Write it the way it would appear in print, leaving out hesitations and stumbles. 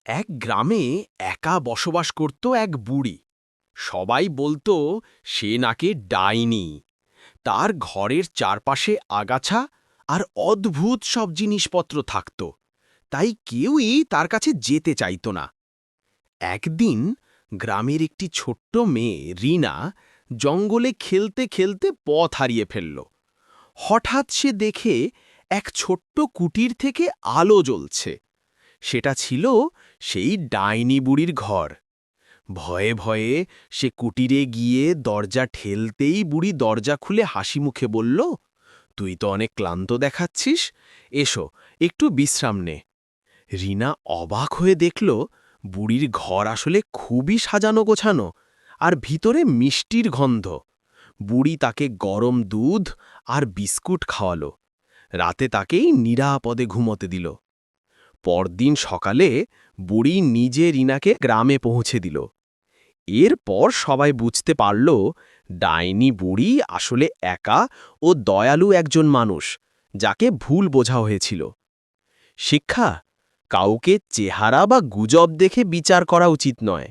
এক গ্রামে একা বসবাস করত এক বুড়ি। সবাই বলতো সে নাকি ডাইনি। তার ঘরের চারপাশে আগাছা আর অদ্ভুত সব জিনিসপত্র থাকত, তাই কেউই তার কাছে যেতে চাইত না। একদিন গ্রামের একটি ছোট্ট মেয়ে রিনা জঙ্গলে খেলতে খেলতে পথ হারিয়ে ফেলল। হঠাৎ সে দেখে এক ছোট্ট কুটির থেকে আলো জ্বলছে। সেটা ছিল সেই ডাইনি বুড়ির ঘর। ভয়ে ভয়ে সে কুটিরে গিয়ে দরজা ঠেলতেই বুড়ি দরজা খুলে হাসি মুখে বলল, তুই তো অনেক ক্লান্ত দেখাচ্ছিস, এসো একটু বিশ্রাম নে। রিনা অবাক হয়ে দেখল বুড়ির ঘর আসলে খুবই সাজানো গোছানো, আর ভিতরে মিষ্টির গন্ধ। বুড়ি তাকে গরম দুধ আর বিস্কুট খাওয়ালো। রাতে তাকেই নিরাপদে ঘুমোতে দিল। পরদিন সকালে বুড়ি নিজে রিনাকে গ্রামে পৌঁছে দিল। এরপর সবাই বুঝতে পারল ডাইনি বুড়ি আসলে একা ও দয়ালু একজন মানুষ, যাকে ভুল বোঝা হয়েছিল। শিক্ষা: কাউকে চেহারা বা গুজব দেখে বিচার করা উচিত নয়।